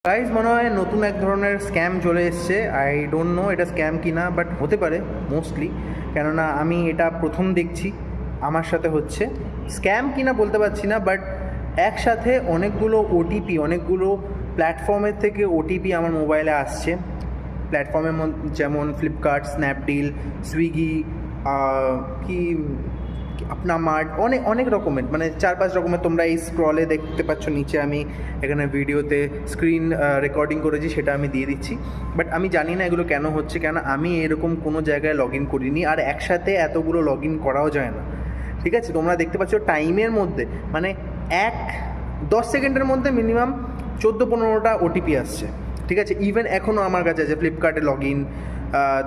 Guys মনে হয় নতুন এক ধরনের স্ক্যাম চলে এসছে। আই ডোন্ট নো এটা স্ক্যাম কি না, বাট হতে পারে মোস্টলি, কেননা আমি এটা প্রথম দেখছি আমার সাথে হচ্ছে। স্ক্যাম কি না বলতে পারছি না, বাট একসাথে অনেকগুলো ওটিপি, অনেকগুলো প্ল্যাটফর্মের থেকে ওটিপি আমার মোবাইলে আসছে। প্ল্যাটফর্মের মধ্যে যেমন ফ্লিপকার্ট, স্ন্যাপডিল, সুইগি, কি আপনা মার্ট, অনেক অনেক রকমের, মানে 4-5 রকমের। তোমরা এই স্ক্রলে দেখতে পাচ্ছ নিচে, আমি এখানে ভিডিওতে স্ক্রিন রেকর্ডিং করেছি, সেটা আমি দিয়ে দিচ্ছি। বাট আমি জানি না এগুলো কেন হচ্ছে, কেন আমি এরকম কোনো জায়গায় লগ ইন করিনি, আর একসাথে এতগুলো লগ ইন করাও যায় না। ঠিক আছে, তোমরা দেখতে পাচ্ছ টাইমের মধ্যে, মানে 10 সেকেন্ডের মধ্যে মিনিমাম 14-15টা ওটিপি আসছে। ঠিক আছে, ইভেন এখনও আমার কাছে আছে ফ্লিপকার্টে লগ ইন,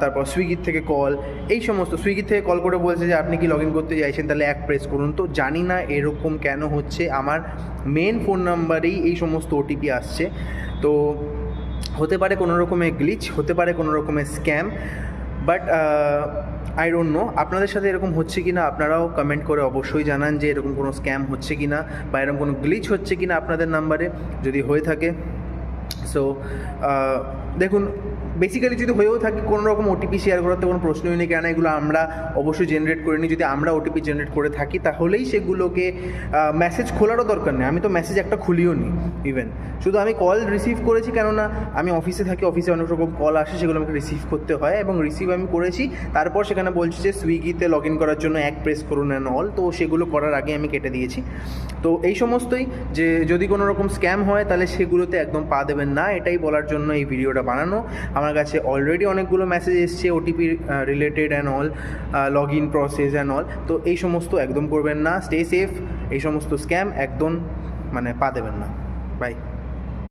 তারপর সুইগির থেকে কল, এই সমস্ত। সুইগির থেকে কল করে বলছে যে আপনি কি লগ ইন করতে চাইছেন, তাহলে প্রেস করুন। তো জানি না এরকম কেন হচ্ছে, আমার মেন ফোন নাম্বারেই এই সমস্ত ওটিপি আসছে। তো হতে পারে কোনো রকমের গ্লিচ, হতে পারে কোনো রকমের scam, but I don't know আপনাদের সাথে এরকম হচ্ছে কি না। আপনারাও কমেন্ট করে অবশ্যই জানান যে এরকম কোনো স্ক্যাম হচ্ছে কি না, বা এরকম কোনো গ্লিচ হচ্ছে কি না আপনাদের নাম্বারে, যদি হয়ে থাকে। সো দেখুন, বেসিক্যালি যদি হয়েও থাকে কোনো রকম ওটিপি শেয়ার করার তো কোনো প্রশ্নই নেই, কেন এগুলো আমরা অবশ্যই জেনারেট করে নিই। যদি আমরা ওটিপি জেনারেট করে থাকি তাহলেই সেগুলোকে মেসেজ খোলারও দরকার নেই। আমি তো মেসেজ একটা খুলিও নি ইভেন, শুধু আমি কল রিসিভ করেছি, কেননা আমি অফিসে থাকি, অফিসে অনেক রকম কল আসে, সেগুলো আমাকে রিসিভ করতে হয়, এবং রিসিভ আমি করেছি। তারপর সেখানে বলছি যে সুইগিতে লগ ইন করার জন্য প্রেস করুন অ্যান্ড অল, তো সেগুলো করার আগে আমি কেটে দিয়েছি। তো এই সমস্তই, যে যদি কোনো রকম স্ক্যাম হয় তাহলে সেগুলোতে একদম পা দেবেন না, এটাই বলার জন্য এই ভিডিওটা বানানো। আমার কাছে অলরেডি অনেকগুলো মেসেজ এসছে OTP related and all, log in process and all. তো এই সমস্ত একদম করবেন না, স্টে সেফ। এই সমস্ত স্ক্যাম একদম মানে পা দেবেন না। বাই।